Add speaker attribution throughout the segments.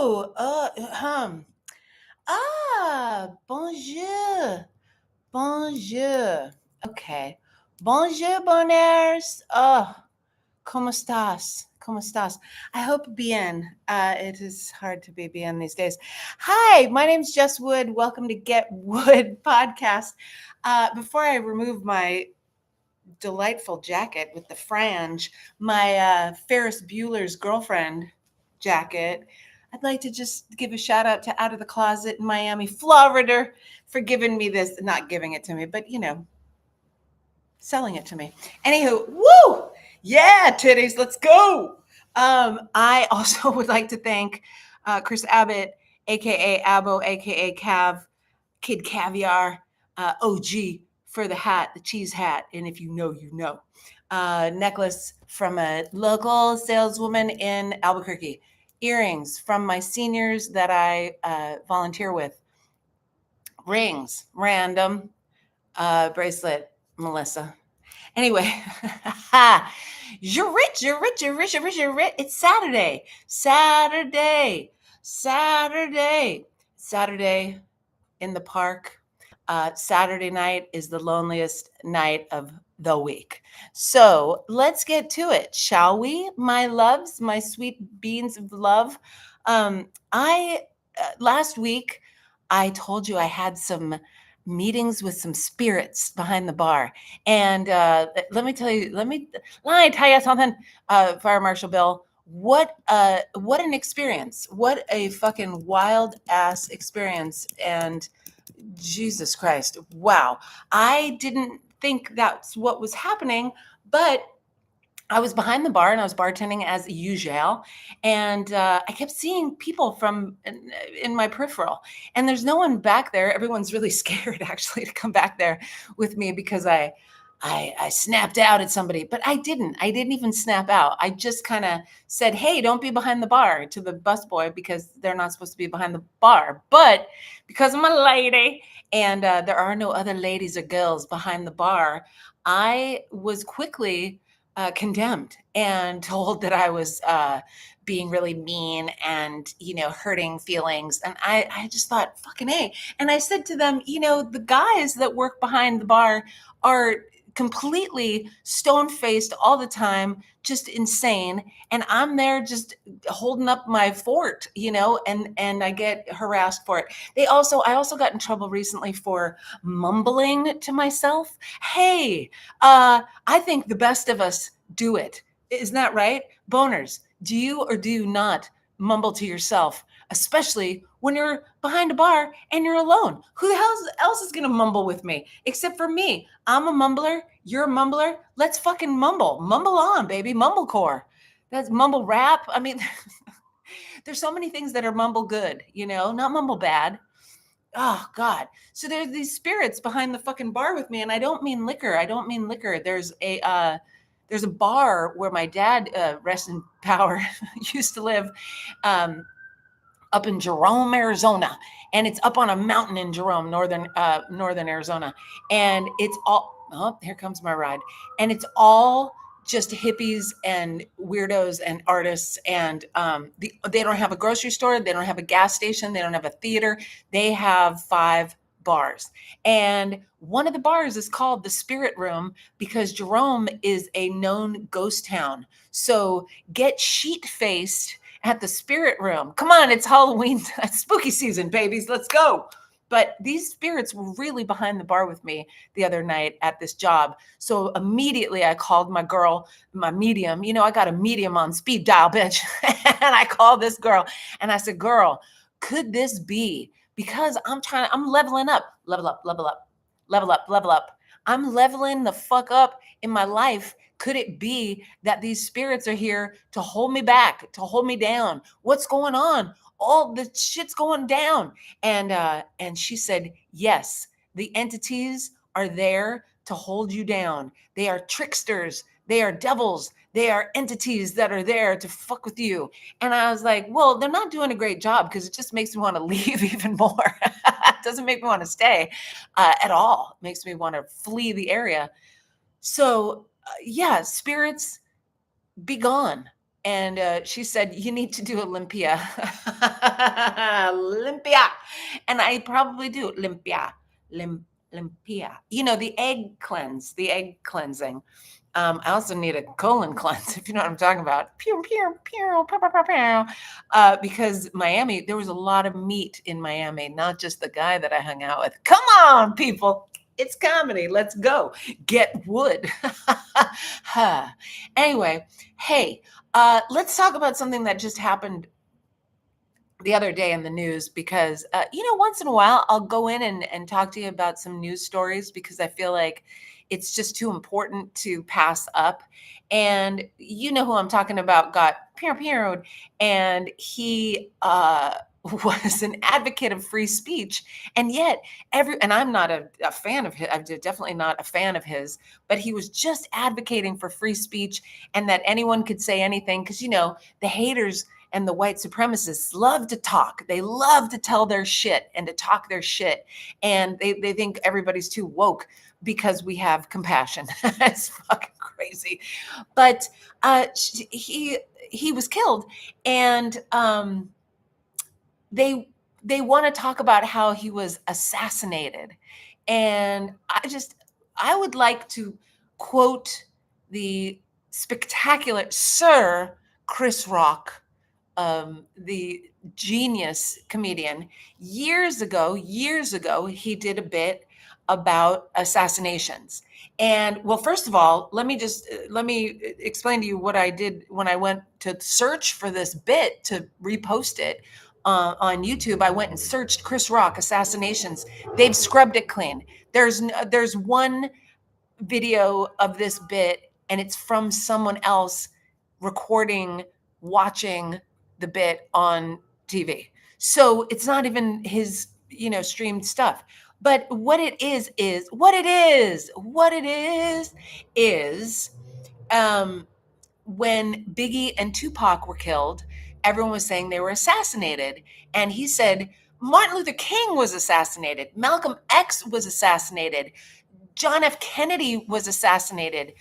Speaker 1: Bonjour. Bonjour. Okay. Bonjour, bonheurs. Oh, ¿cómo estás? ¿Cómo estás? I hope bien. It is hard to be bien these days. Hi, my name's Jess Wood. Welcome to Get Wood podcast. Before I remove my delightful jacket with the frange, my Ferris Bueller's Girlfriend jacket, I'd like to just give a shout out to Out of the Closet in Miami, Florida, for giving me this, not giving it to me, but selling it to me. Anywho, woo! Yeah, titties, let's go. I also would like to thank Chris Abbott, aka Abbo, aka Cav, Kid Caviar, OG for the hat, the cheese hat. And if you know, you know. Necklace from a local saleswoman in Albuquerque. Earrings from my seniors that I volunteer with. Rings, random. Bracelet, Melissa. Anyway, you're rich. It's Saturday in the park. Saturday night is the loneliest night of the week. So let's get to it, shall we? My loves, my sweet beans of love. Last week, I told you I had some meetings with some spirits behind the bar. And let me tell you something, Fire Marshal Bill. What an experience. What a fucking wild ass experience. And Jesus Christ. Wow. I didn't think that's what was happening, but I was behind the bar and I was bartending as usual. And I kept seeing people from in my peripheral. And there's no one back there. Everyone's really scared actually to come back there with me because I snapped out at somebody, but I didn't even snap out. I just kind of said, hey, don't be behind the bar to the busboy because they're not supposed to be behind the bar. But because I'm a lady and there are no other ladies or girls behind the bar, I was quickly condemned and told that I was being really mean and, hurting feelings. And I just thought, fucking A. And I said to them, the guys that work behind the bar are completely stone-faced all the time, just insane. And I'm there just holding up my fort, and I get harassed for it. I also got in trouble recently for mumbling to myself. Hey, I think the best of us do it. Isn't that right? Boners, do you or do you not mumble to yourself, especially when you're behind a bar and you're alone? Who the hell else is going to mumble with me except for me? I'm a mumbler. You're a mumbler. Let's fucking mumble. Mumble on, baby. Mumblecore. That's mumble rap. I mean, there's so many things that are mumble good, not mumble bad. Oh God. So there's these spirits behind the fucking bar with me. And I don't mean liquor. There's a bar where my dad, rest in power, used to live, up in Jerome, Arizona, and it's up on a mountain in Jerome, northern Arizona, and it's all. Oh, here comes my ride, and it's all just hippies and weirdos and artists, and they don't have a grocery store, they don't have a gas station, they don't have a theater, they have 5 bars. And one of the bars is called the Spirit Room because Jerome is a known ghost town. So get sheet-faced at the Spirit Room. Come on, it's Halloween, spooky season, babies. Let's go. But these spirits were really behind the bar with me the other night at this job. So immediately I called my girl, my medium. I got a medium on speed dial, bitch. And I called this girl and I said, girl, could this be? Because I'm leveling up, level up. I'm leveling the fuck up in my life. Could it be that these spirits are here to hold me back, to hold me down? What's going on? All the shit's going down. And she said, yes, the entities are there to hold you down. They are tricksters. They are devils. They are entities that are there to fuck with you. And I was like, well, they're not doing a great job because it just makes me want to leave even more. It doesn't make me want to stay at all. It makes me want to flee the area. So yeah, spirits, be gone. and she said, "You need to do Olympia." Olympia. And I probably do Olympia. Lim Limpia. You know, the egg cleansing. I also need a colon cleanse, if you know what I'm talking about. Pew, pew, pew, pow, pow, pow, pow. Because Miami, there was a lot of meat in Miami, not just the guy that I hung out with. Come on, people. It's comedy. Let's go. Get wood. Huh. Anyway, hey, let's talk about something that just happened the other day in the news because once in a while I'll go in and talk to you about some news stories because I feel like it's just too important to pass up. And you know who I'm talking about got pew and he was an advocate of free speech, and yet and I'm not a fan of his. I'm definitely not a fan of his, but he was just advocating for free speech and that anyone could say anything because the haters and the white supremacists love to talk. They love to tell their shit and to talk their shit. And they think everybody's too woke because we have compassion. It's fucking crazy. But he was killed, and they want to talk about how he was assassinated. And I would like to quote the spectacular Sir Chris Rock, the genius comedian. Years ago, he did a bit about assassinations. And well, first of all, let me explain to you what I did when I went to search for this bit to repost it on YouTube. I went and searched Chris Rock assassinations. They've scrubbed it clean. There's one video of this bit, and it's from someone else recording, watching the bit on TV. So it's not even his, streamed stuff. But what it is is when Biggie and Tupac were killed, everyone was saying they were assassinated. And he said, Martin Luther King was assassinated. Malcolm X was assassinated. John F. Kennedy was assassinated.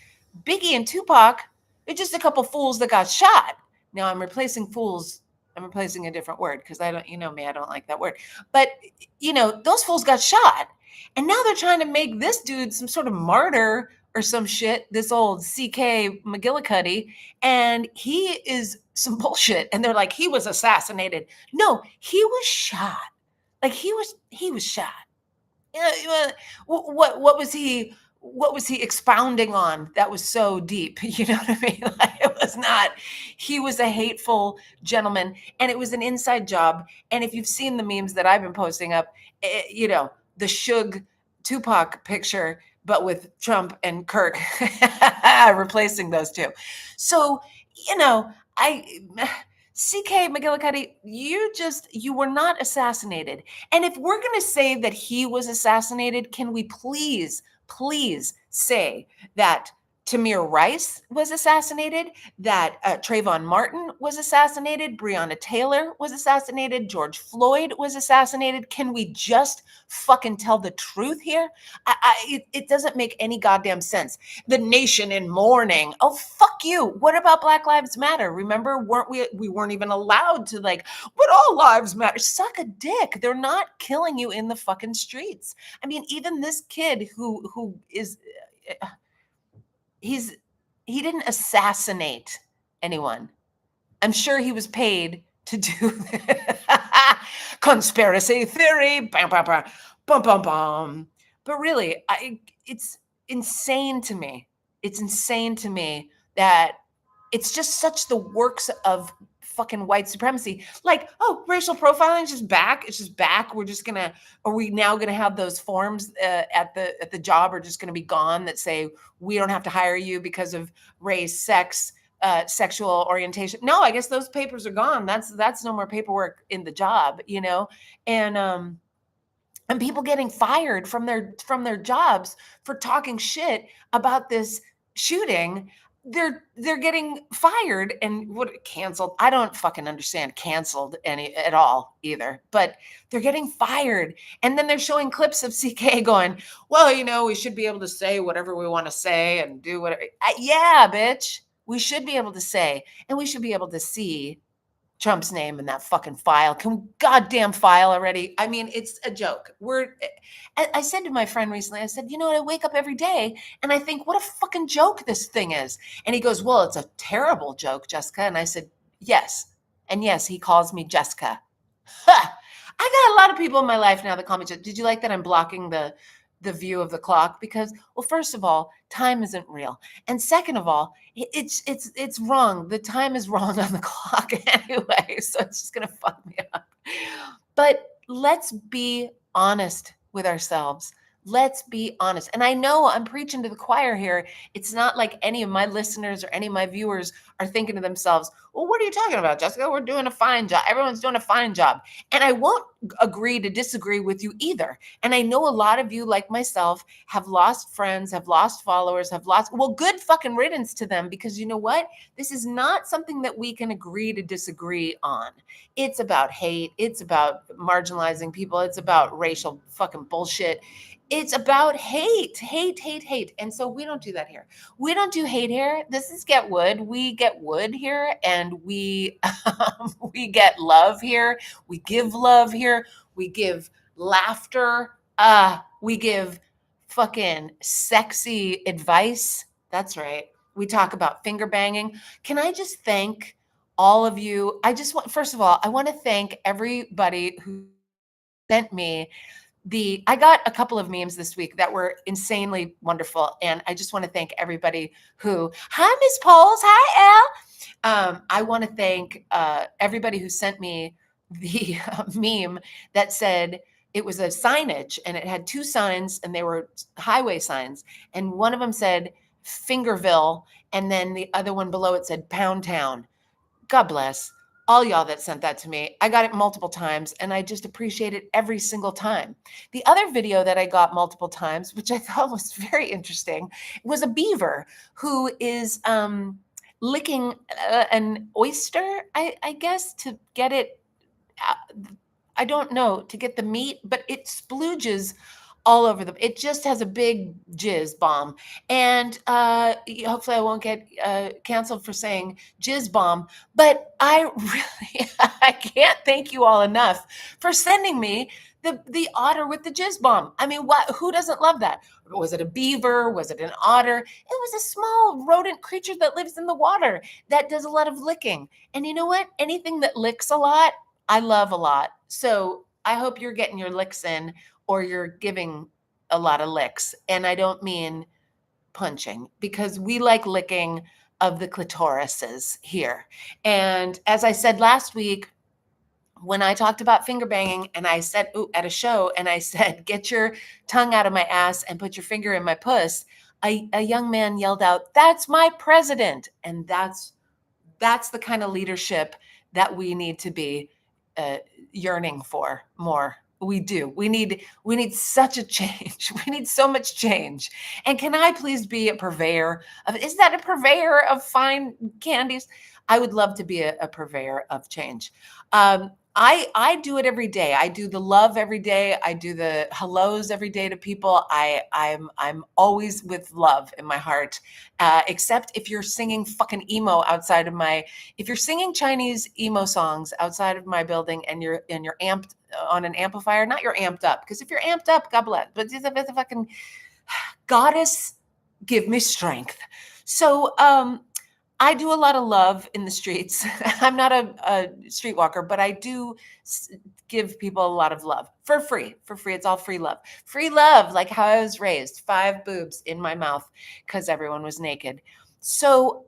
Speaker 1: Biggie and Tupac, they're just a couple fools that got shot. Now I'm replacing fools. I'm replacing a different word because I don't, me, I don't like that word. But, those fools got shot. And now they're trying to make this dude some sort of martyr or some shit, this old CK McGillicuddy. And he is some bullshit. And they're like, he was assassinated. No, he was shot. Like he was shot. What was he expounding on that was so deep? You know what I mean? Like, it was not. He was a hateful gentleman, and it was an inside job. And if you've seen the memes that I've been posting up, the Suge Tupac picture, but with Trump and Kirk replacing those two. So I. CK McGillicuddy, you were not assassinated. And if we're going to say that he was assassinated, can we please say that Tamir Rice was assassinated, that Trayvon Martin was assassinated, Breonna Taylor was assassinated, George Floyd was assassinated? Can we just fucking tell the truth here? It doesn't make any goddamn sense. The nation in mourning. Oh, fuck you. What about Black Lives Matter? Remember, we weren't even allowed to but all lives matter. Suck a dick. They're not killing you in the fucking streets. I mean, even this kid who is he didn't assassinate anyone. I'm sure he was paid to do conspiracy theory. Bam, bam, bam, bum, bum, bum. But really, it's insane to me. It's insane to me that it's just such the works of fucking white supremacy. Like, oh, racial profiling is just back. It's just back. Are we now gonna have those forms at the job are just gonna be gone that say we don't have to hire you because of race, sex, sexual orientation? No, I guess those papers are gone. That's no more paperwork in the job, and people getting fired from their jobs for talking shit about this shooting. They're getting fired and canceled. I don't fucking understand canceled at all either, but they're getting fired. And then they're showing clips of CK going, well, we should be able to say whatever we want to say and do whatever. Yeah, bitch. We should be able to say, and we should be able to see Trump's name in that fucking file. Can we goddamn file already? I mean, it's a joke. I said to my friend recently, I said, you know what? I wake up every day and I think, what a fucking joke this thing is. And he goes, well, it's a terrible joke, Jessica. And I said, yes. And yes, he calls me Jessica. Ha! I got a lot of people in my life now that call me Jessica. Did you like that I'm blocking the view of the clock? Because, well, first of all, time isn't real. And second of all, it's wrong. The time is wrong on the clock anyway. So it's just gonna fuck me up. But let's be honest with ourselves. Let's be honest. And I know I'm preaching to the choir here. It's not like any of my listeners or any of my viewers are thinking to themselves, well, what are you talking about, Jessica? We're doing a fine job. Everyone's doing a fine job. And I won't agree to disagree with you either. And I know a lot of you, like myself, have lost friends, have lost followers, well, good fucking riddance to them, because you know what? This is not something that we can agree to disagree on. It's about hate. It's about marginalizing people. It's about racial fucking bullshit. It's about hate, hate, hate, hate. And so we don't do that here. We don't do hate here. This is Get Wood. We get wood here, and we we get love here. We give love here. We give laughter. We give fucking sexy advice. That's right. We talk about finger banging. Can I just thank all of you? First of all, I want to thank everybody who sent me I got a couple of memes this week that were insanely wonderful. And I just want to thank everybody hi, Miss Poles. Hi, Al. I want to thank everybody who sent me the meme that said it was a signage, and it had two signs, and they were highway signs. And one of them said Fingerville, and then the other one below it said Pound Town. God bless all y'all that sent that to me. I got it multiple times, and I just appreciate it every single time. The other video that I got multiple times, which I thought was very interesting, was a beaver who is licking an oyster, I guess, to get it, I don't know, to get the meat, but it splooges all over them. It just has a big jizz bomb. And hopefully I won't get canceled for saying jizz bomb, but I really, I can't thank you all enough for sending me the otter with the jizz bomb. I mean, who doesn't love that? Was it a beaver? Was it an otter? It was a small rodent creature that lives in the water that does a lot of licking. And you know what? Anything that licks a lot, I love a lot. So I hope you're getting your licks in, or you're giving a lot of licks. And I don't mean punching, because we like licking of the clitorises here. And as I said last week, when I talked about finger banging, and I said, at a show, and I said, get your tongue out of my ass and put your finger in my puss, a young man yelled out, that's my president. And that's the kind of leadership that we need to be yearning for more. We do. We need such a change. We need so much change. And can I please be a purveyor of, is that a purveyor of fine candies? I would love to be a purveyor of change. I do it every day. I do the love every day. I do the hellos every day to people. I'm always with love in my heart, except if you're singing fucking emo outside of if you're singing Chinese emo songs outside of my building, and you're amped on an amplifier, not you're amped up, because if you're amped up, God bless. But it's a fucking goddess, give me strength. So I do a lot of love in the streets. I'm not a streetwalker, but I do give people a lot of love for free. For free. It's all free love. Free love, like how I was raised. 5 boobs in my mouth because everyone was naked. So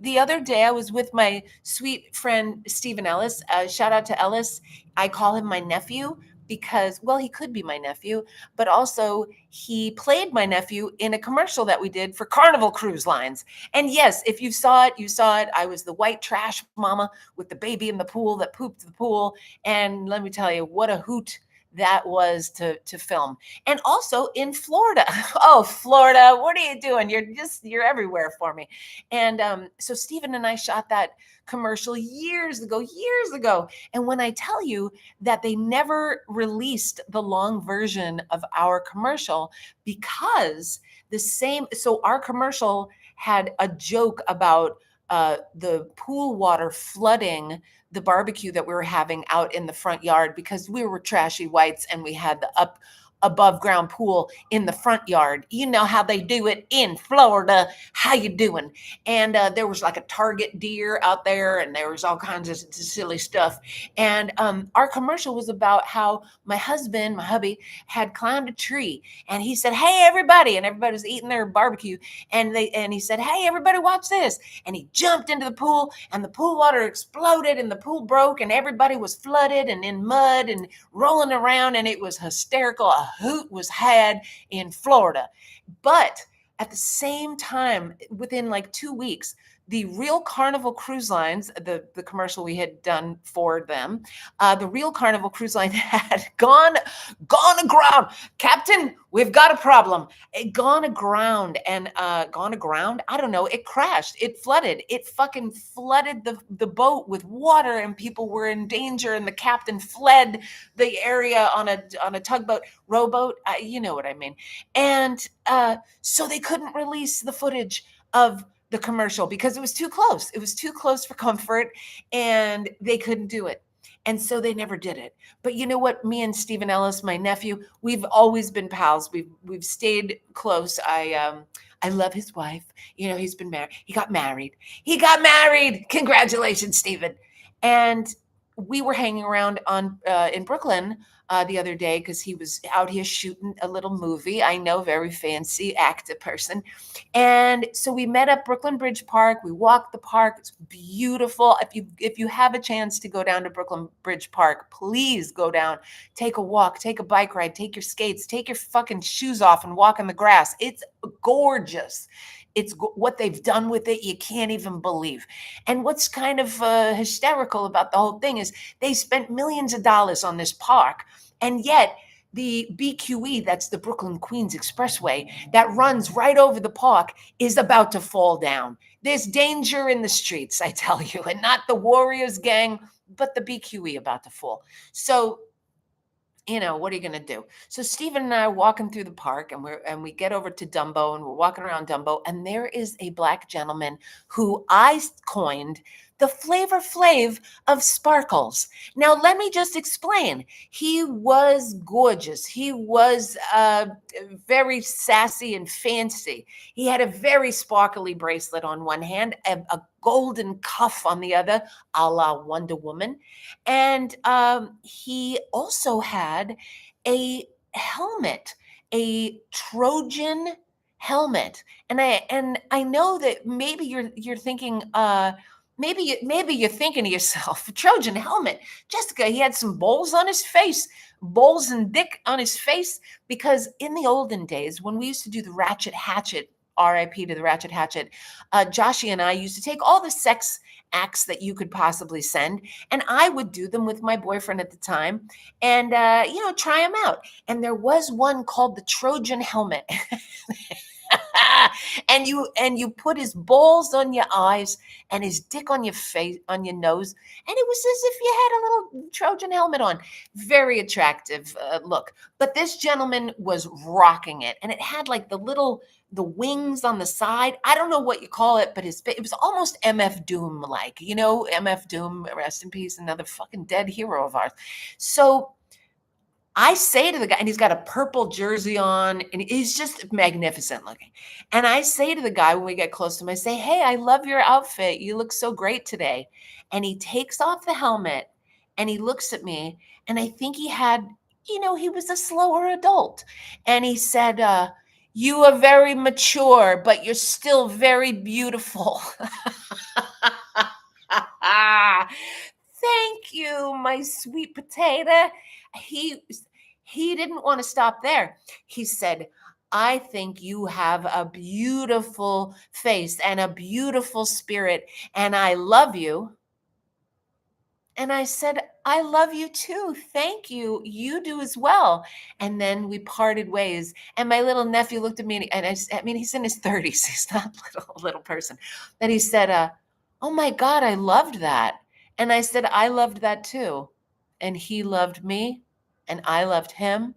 Speaker 1: the other day I was with my sweet friend, Stephen Ellis. Shout out to Ellis. I call him my nephew because, well, he could be my nephew, but also he played my nephew in a commercial that we did for Carnival Cruise Lines. And yes, if you saw it, you saw it. I was the white trash mama with the baby in the pool that pooped the pool. And let me tell you, what a hoot that was to film. And also in Florida. Oh, Florida, what are you doing? You're everywhere for me. And so Stephen and I shot that commercial years ago. And when I tell you that they never released the long version of our commercial, because so our commercial had a joke about the pool water flooding the barbecue that we were having out in the front yard because we were trashy whites and we had the up above ground pool in the front yard. You know how they do it in Florida. How you doing? And there was like a target deer out there, and there was all kinds of silly stuff. And our commercial was about how my husband, my hubby, had climbed a tree, and he said, "Hey, everybody!" And everybody was eating their barbecue, and he said, "Hey, everybody, watch this!" And he jumped into the pool, and the pool water exploded, and the pool broke, and everybody was flooded and in mud and rolling around, and it was hysterical. A hoot was had in Florida. But at the same time, within like 2 weeks, the Real Carnival Cruise Lines, the commercial we had done for them, the Real Carnival Cruise Line had gone aground. Captain, we've got a problem. It gone aground and gone aground. I don't know. It crashed. It flooded. It fucking flooded the boat with water, and people were in danger. And the captain fled the area on a tugboat, rowboat. You know what I mean. And so they couldn't release the footage of the commercial because it was too close. It was too close for comfort, and they couldn't do it. And so they never did it. But you know what? Me and Stephen Ellis, my nephew, we've always been pals. We've stayed close. I love his wife. You know, he's been married. He got married. He got married. Congratulations, Stephen. And we were hanging around on in Brooklyn the other day because he was out here shooting a little movie. I know, very fancy actor person. And so we met up Brooklyn Bridge Park. We walked the park. It's beautiful. If you have a chance to go down to Brooklyn Bridge Park, please go down, take a walk, take a bike ride, take your skates, take your fucking shoes off and walk in the grass. It's gorgeous. It's what they've done with it. You can't even believe. And what's kind of hysterical about the whole thing is they spent millions of dollars on this park, and yet the BQE, that's the Brooklyn Queens Expressway, that runs right over the park, is about to fall down. There's danger in the streets, I tell you, and not the Warriors gang, but the BQE about to fall. So, you know, what are you going to do? So Stephen and I are walking through the park, and we get over to Dumbo, and we're walking around Dumbo, and there is a black gentleman who I coined the Flavor Flav of sparkles. Now, let me just explain. He was gorgeous. He was very sassy and fancy. He had a very sparkly bracelet on one hand, a golden cuff on the other, a la Wonder Woman. And he also had a helmet, a Trojan helmet. And I know that maybe you're thinking, maybe you're thinking to yourself, Trojan helmet, Jessica, he had some bowls on his face, bowls and dick on his face, because in the olden days when we used to do the Ratchet Hatchet, RIP to the Ratchet Hatchet, Joshy and I used to take all the sex acts that you could possibly send, and I would do them with my boyfriend at the time, and try them out. And there was one called the Trojan helmet. and you put his balls on your eyes and his dick on your face, on your nose, and it was as if you had a little Trojan helmet on. Very attractive look. But this gentleman was rocking it, and it had like the wings on the side. I don't know what you call it, but it was almost MF Doom like. You know, MF Doom, rest in peace, another fucking dead hero of ours. So I say to the guy, and he's got a purple jersey on, and he's just magnificent looking. And I say to the guy when we get close to him, I say, "Hey, I love your outfit. You look so great today." And he takes off the helmet and he looks at me, and I think he was a slower adult. And he said, "You are very mature, but you're still very beautiful." Thank you, my sweet potato. He he didn't want to stop there. He said, "I think you have a beautiful face and a beautiful spirit, and I love you." And I said, "I love you too. Thank you. You do as well." And then we parted ways. And my little nephew looked at me, and I mean, he's in his 30s. He's not a little person. And he said, "Oh my God, I loved that." And I said, "I loved that too." And he loved me, and I loved him,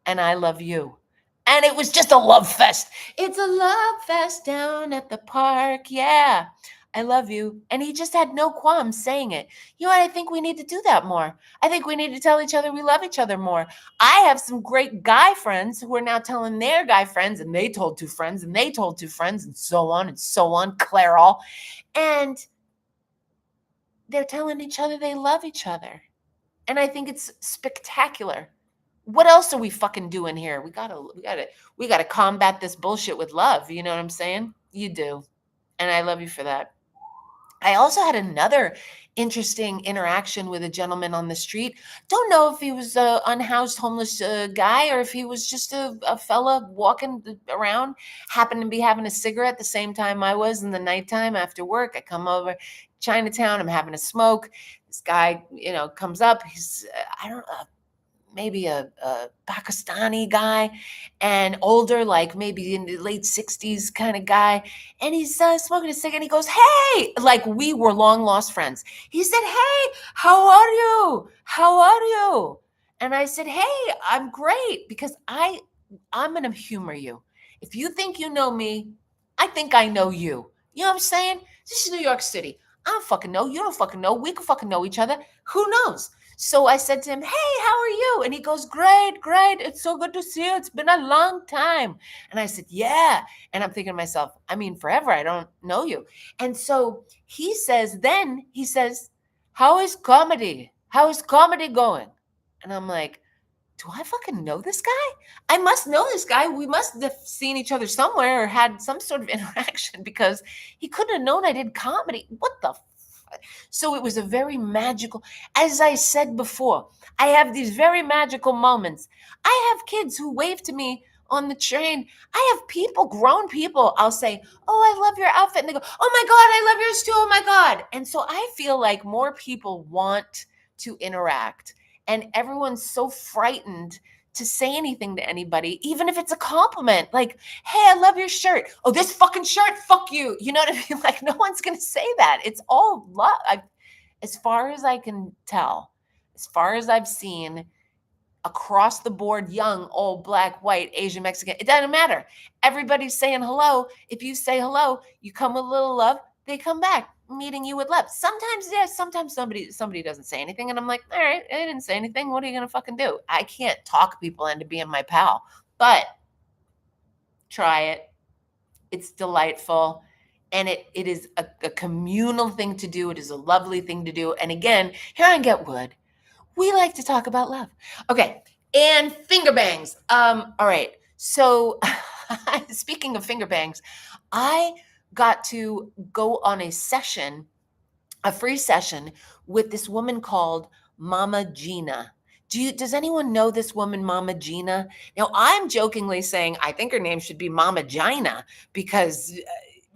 Speaker 1: and I love you. And it was just a love fest. It's a love fest down at the park. Yeah. I love you. And he just had no qualms saying it. You know what? I think we need to do that more. I think we need to tell each other we love each other more. I have some great guy friends who are now telling their guy friends, and they told two friends, and they told two friends, and so on and so on, Clairol. And they're telling each other they love each other. And I think it's spectacular. What else are we fucking doing here? We gotta combat this bullshit with love. You know what I'm saying? You do. And I love you for that. I also had another interesting interaction with a gentleman on the street. Don't know if he was a unhoused homeless guy or if he was just a fella walking around, happened to be having a cigarette the same time I was in the nighttime after work. I come over Chinatown, I'm having a smoke. This guy, comes up. He's, I don't know, maybe a Pakistani guy and older, like maybe in the late 60s kind of guy. And he's smoking a cigarette and he goes, "Hey," like we were long lost friends. He said, "Hey, how are you? How are you?" And I said, "Hey, I'm great," because I'm going to humor you. If you think you know me, I think I know you. You know what I'm saying? This is New York City. I don't fucking know. You don't fucking know. We could fucking know each other. Who knows? So I said to him, "Hey, how are you?" And he goes, "Great, great. It's so good to see you. It's been a long time." And I said, "Yeah." And I'm thinking to myself, I mean, forever. I don't know you. And so then he says, "How is comedy? How is comedy going?" And I'm like, do I fucking know this guy? I must know this guy. We must have seen each other somewhere or had some sort of interaction because he couldn't have known I did comedy. What the So it was a very magical, as I said before, I have these very magical moments. I have kids who wave to me on the train. I have people, grown people, I'll say, "Oh, I love your outfit." And they go, "Oh my God, I love yours too. Oh my God." And so I feel like more people want to interact, and everyone's so frightened to say anything to anybody, even if it's a compliment. Like, "Hey, I love your shirt." "Oh, this fucking shirt, fuck you." You know what I mean? Like, no one's going to say that. It's all love. As far as I can tell, as far as I've seen, across the board, young, old, black, white, Asian, Mexican, it doesn't matter. Everybody's saying hello. If you say hello, you come with a little love, they come back, meeting you with love. Sometimes, yes, sometimes somebody doesn't say anything, and I'm like, all right, I didn't say anything. What are you gonna fucking do? I can't talk people into being my pal, but try it. It's delightful. And it is a communal thing to do. It is a lovely thing to do. And again, here on Get Wood, we like to talk about love. Okay. And finger bangs. All right. So speaking of finger bangs, I got to go on a free session with this woman called Mama Gina. Does anyone know this woman, Mama Gina? Now, I'm jokingly saying I think her name should be Mama Gina because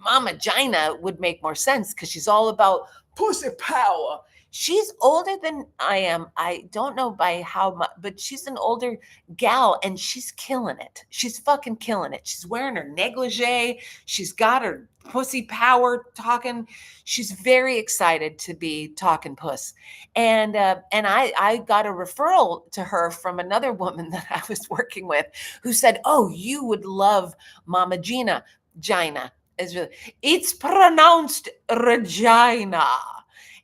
Speaker 1: Mama Gina would make more sense because she's all about pussy power. She's older than I am. I don't know by how much, but she's an older gal and she's killing it. She's fucking killing it. She's wearing her negligee. She's got her pussy power talking. She's very excited to be talking puss. And I got a referral to her from another woman that I was working with who said, "Oh, you would love Mama Gina." Gina is really, it's pronounced Regina.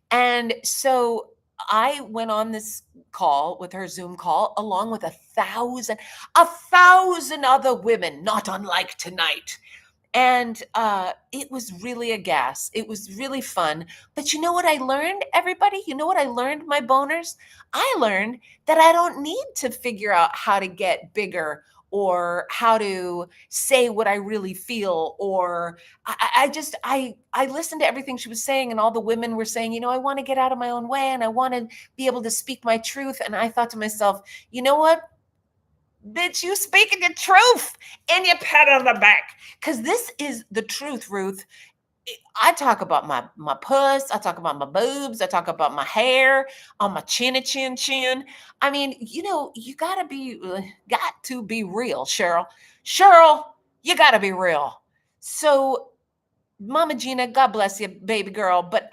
Speaker 1: And so I went on this call with her Zoom call along with a thousand other women, not unlike tonight. And it was really a gas. It was really fun. But you know what I learned, everybody? You know what I learned, my boners? I learned that I don't need to figure out how to get bigger or how to say what I really feel. Or I listened to everything she was saying, and all the women were saying, I want to get out of my own way and I want to be able to speak my truth. And I thought to myself, you know what? Bitch, you speaking the truth, and you pat on the back. Because this is the truth, Ruth. I talk about my puss. I talk about my boobs. I talk about my hair on my chin. I mean, you got to be real, Cheryl. Cheryl, you got to be real. So Mama Gina, God bless you, baby girl, but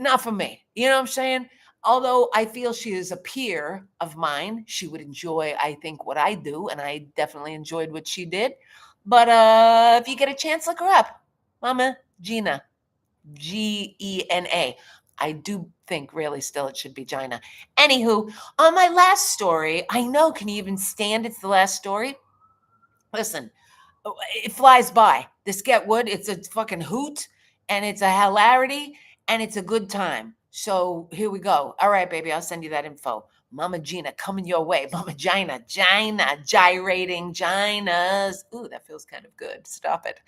Speaker 1: not for me. You know what I'm saying? Although I feel she is a peer of mine, she would enjoy, I think, what I do, and I definitely enjoyed what she did. But if you get a chance, look her up, Mama Gina. Gena. I do think really still it should be Gina. Anywho, on my last story, I know, can you even stand it's the last story? Listen, it flies by. This Get Wood, it's a fucking hoot and it's a hilarity and it's a good time. So here we go. All right, baby, I'll send you that info. Mama Gina coming your way. Mama Gina, gyrating Ginas. Ooh, that feels kind of good. Stop it.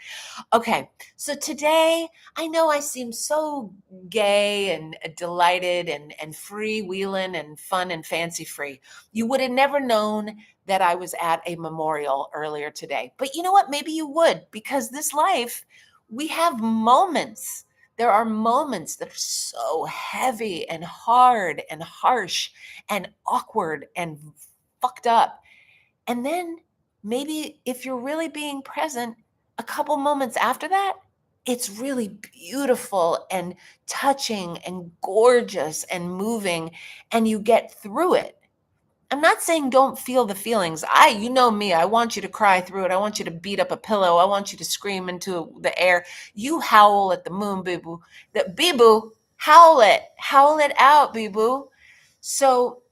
Speaker 1: Okay, so today I know I seem so gay and delighted and freewheeling and fun and fancy free. You would have never known that I was at a memorial earlier today. But you know what? Maybe you would, because this life, we have moments. There are moments that are so heavy and hard and harsh and awkward and fucked up. And then maybe if you're really being present, a couple moments after that, it's really beautiful and touching and gorgeous and moving, and you get through it. I'm not saying don't feel the feelings. You know me, I want you to cry through it. I want you to beat up a pillow. I want you to scream into the air. You howl at the moon, boo-boo. The bee-boo, howl it out, bee-boo. So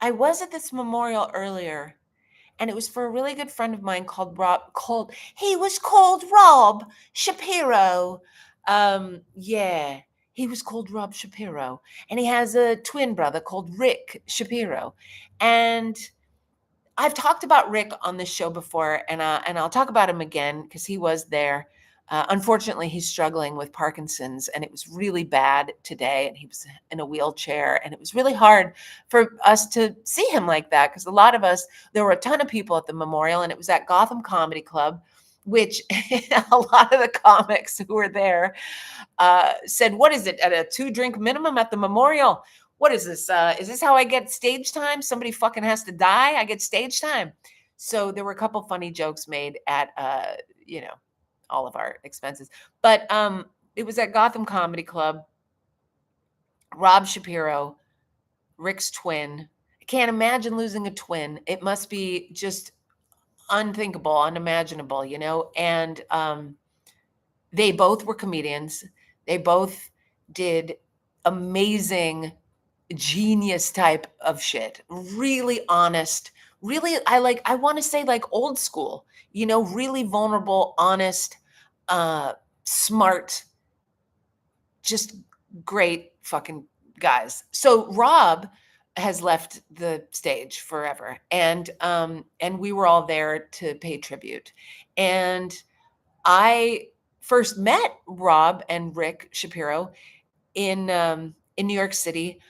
Speaker 1: I was at this memorial earlier, and it was for a really good friend of mine called he was called Rob Shapiro. Yeah, he was called Rob Shapiro, and he has a twin brother called Rick Shapiro. And I've talked about Rick on this show before, and I'll talk about him again because he was there. Unfortunately, he's struggling with Parkinson's, and it was really bad today. And he was in a wheelchair, and it was really hard for us to see him like that because a lot of us, there were a ton of people at the memorial, and it was at Gotham Comedy Club, which a lot of the comics who were there said, "What is it at a 2-drink minimum at the memorial? What is this? Is this how I get stage time? Somebody fucking has to die. I get stage time." So there were a couple funny jokes made at, all of our expenses. But it was at Gotham Comedy Club. Rob Shapiro, Rick's twin. I can't imagine losing a twin. It must be just unthinkable, unimaginable, And they both were comedians. They both did amazing genius type of shit. Really honest, really, I want to say like old school, really vulnerable, honest, smart, just great fucking guys. So Rob has left the stage forever, and we were all there to pay tribute. And I first met Rob and Rick Shapiro in New York City.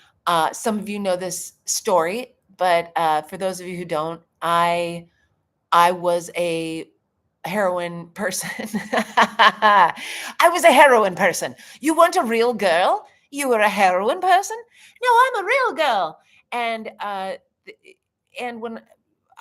Speaker 1: Some of you know this story, but for those of you who don't, I was a heroin person. I was a heroin person. You weren't a real girl. You were a heroin person. No, I'm a real girl. And when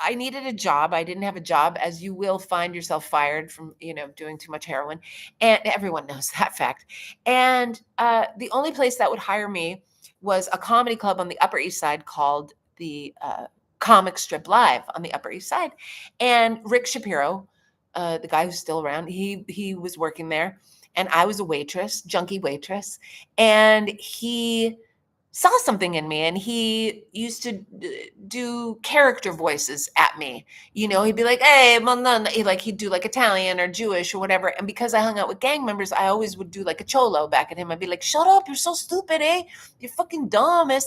Speaker 1: I needed a job, I didn't have a job, as you will find yourself fired from doing too much heroin, and everyone knows that fact. And the only place that would hire me was a comedy club on the Upper East Side called the Comic Strip Live on the Upper East Side. And Rick Shapiro, the guy who's still around, he was working there, and I was a waitress, junkie waitress, and he saw something in me, and he used to do character voices at me. He'd be like, "Hey, he'd do like Italian or Jewish or whatever." And because I hung out with gang members, I always would do like a cholo back at him. I'd be like, "Shut up, you're so stupid, eh? You're fucking dumb, eh?"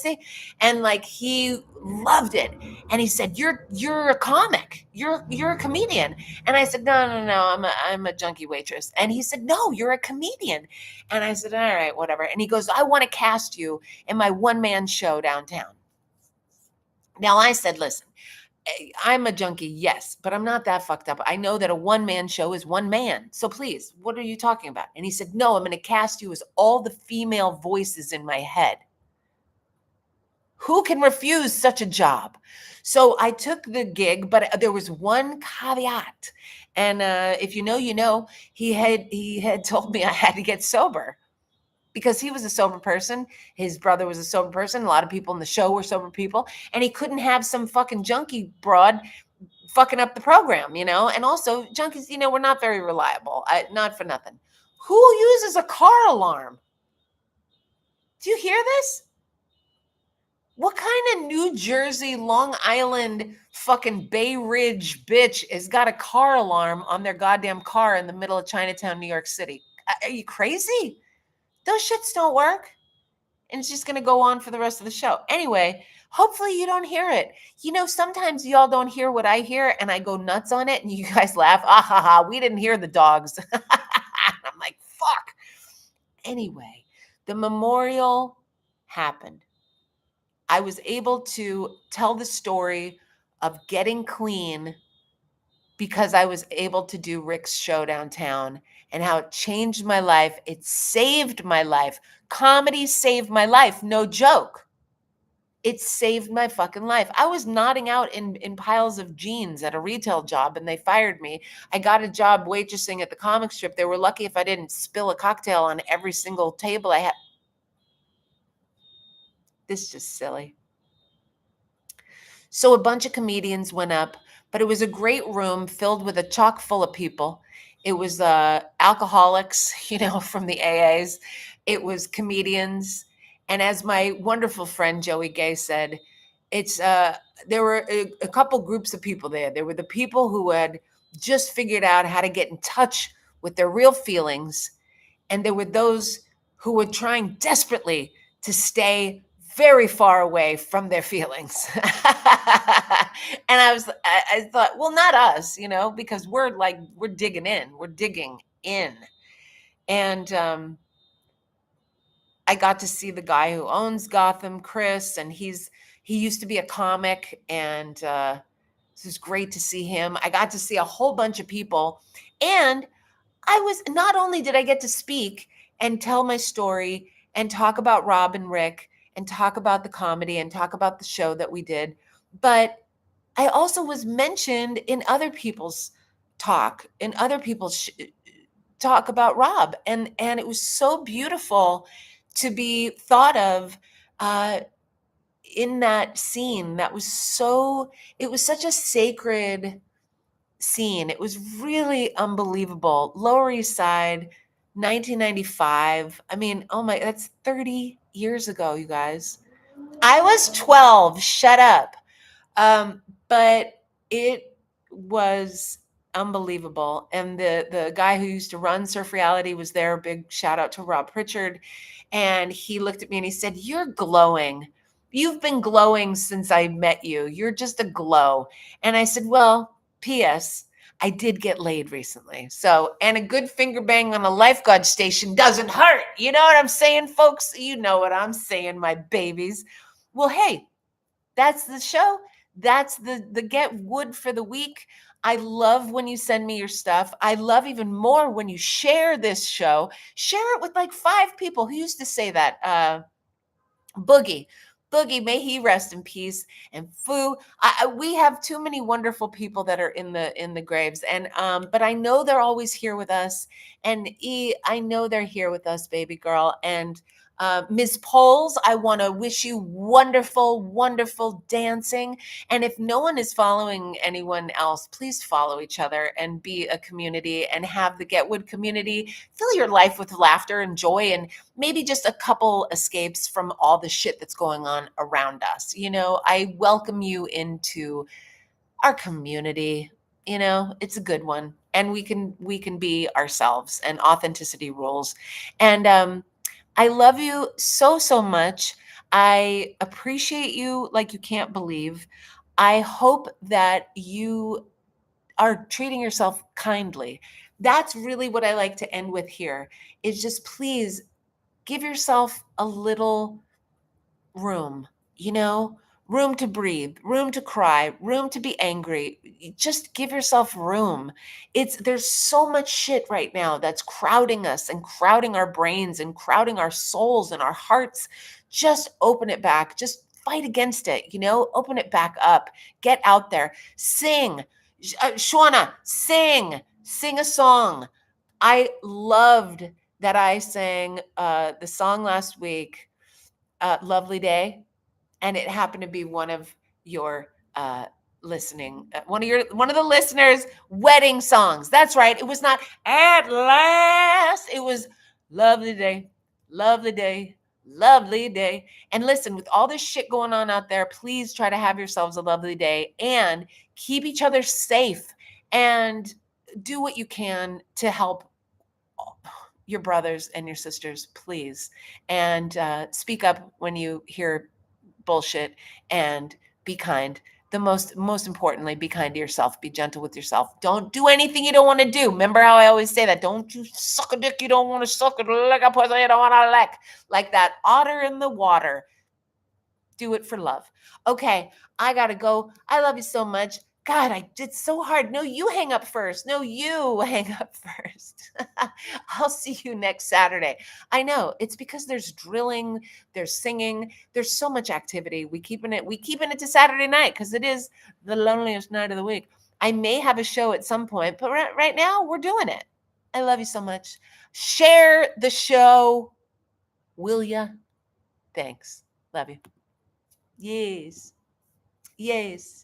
Speaker 1: And like he loved it. And he said, "You're a comic. You're a comedian." And I said, "No, I'm a junkie waitress." And he said, "No, you're a comedian." And I said, "All right, whatever." And he goes, "I want to cast you in my one-man show downtown." Now I said, "Listen, I'm a junkie, yes, but I'm not that fucked up. I know that a one-man show is one man. So please, what are you talking about?" And he said, "No, I'm going to cast you as all the female voices in my head." Who can refuse such a job? So I took the gig, but there was one caveat. And if you know, he had told me I had to get sober, because he was a sober person. His brother was a sober person. A lot of people in the show were sober people. And he couldn't have some fucking junkie broad fucking up the program, And also junkies, we're not very reliable. Not for nothing. Who uses a car alarm? Do you hear this? What kind of New Jersey, Long Island, fucking Bay Ridge bitch has got a car alarm on their goddamn car in the middle of Chinatown, New York City? Are you crazy? Those shits don't work. And it's just going to go on for the rest of the show. Anyway, hopefully you don't hear it. You know, sometimes y'all don't hear what I hear and I go nuts on it and you guys laugh. Ah ha ha, we didn't hear the dogs. I'm like, fuck. Anyway, the memorial happened. I was able to tell the story of getting clean because I was able to do Rick's show downtown and how it changed my life. It saved my life. Comedy saved my life. No joke. It saved my fucking life. I was nodding out in piles of jeans at a retail job and they fired me. I got a job waitressing at the comic strip. They were lucky if I didn't spill a cocktail on every single table I had. This is just silly. So a bunch of comedians went up, but it was a great room filled with a chock full of people. It was alcoholics, from the AAs. It was comedians. And as my wonderful friend Joey Gay said, it's there were a couple groups of people there. There were the people who had just figured out how to get in touch with their real feelings. And there were those who were trying desperately to stay very far away from their feelings. And I thought, well, not us, because we're digging in. And I got to see the guy who owns Gotham, Chris, and he used to be a comic, and it was great to see him. I got to see a whole bunch of people, and not only did I get to speak and tell my story and talk about Rob and Rick and talk about the comedy and talk about the show that we did, but I also was mentioned in other people's talk, talk about Rob. And it was so beautiful to be thought of in that scene. It was such a sacred scene. It was really unbelievable. Lower East Side, 1995. I mean, that's 30 years ago, you guys. I was 12. Shut up. But it was unbelievable. And the guy who used to run Surf Reality was there. Big shout out to Rob Pritchard. And he looked at me and he said, "You're glowing. You've been glowing since I met you. You're just a glow." And I said, "Well, P.S. I did get laid recently. So, and a good finger bang on a lifeguard station doesn't hurt. You know what I'm saying, folks? You know what I'm saying, my babies." Well, hey, that's the show. That's the Get Wood for the week. I love when you send me your stuff. I love even more when you share this show. Share it with like 5 people. Who used to say that? Boogie. Boogie, may he rest in peace. And Foo, we have too many wonderful people that are in the graves. And but I know they're always here with us. And I know they're here with us, baby girl. And Ms. Poles, I want to wish you wonderful, wonderful dancing. And if no one is following anyone else, please follow each other and be a community and have the Get Wood community. Fill your life with laughter and joy and maybe just a couple escapes from all the shit that's going on around us. I welcome you into our community. It's a good one. And we can be ourselves, and authenticity rules. And I love you so, so much. I appreciate you like you can't believe. I hope that you are treating yourself kindly. That's really what I like to end with here, is just please give yourself a little room, room to breathe, room to cry, room to be angry. Just give yourself room. There's so much shit right now that's crowding us and crowding our brains and crowding our souls and our hearts. Just open it back. Just fight against it, open it back up. Get out there. Sing. Shauna, sing a song. I loved that I sang the song last week, Lovely Day, and it happened to be one of your listening, one of the listeners' wedding songs. That's right. It was not "At Last." It was "Lovely Day, Lovely Day, Lovely Day." And listen, with all this shit going on out there, please try to have yourselves a lovely day and keep each other safe and do what you can to help your brothers and your sisters, please. And speak up when you hear bullshit and be kind. The most importantly, be kind to yourself. Be gentle with yourself. Don't do anything you don't want to do. Remember how I always say that? Don't you suck a dick you don't want to suck, it lick a pussy you don't want to lick. Like that otter in the water. Do it for love. Okay, I gotta go. I love you so much. God, it's so hard. No, you hang up first. No, you hang up first. I'll see you next Saturday. I know it's because there's drilling, there's singing, there's so much activity. We keeping it to Saturday night because it is the loneliest night of the week. I may have a show at some point, but right now we're doing it. I love you so much. Share the show, will ya? Thanks. Love you. Yes. Yes.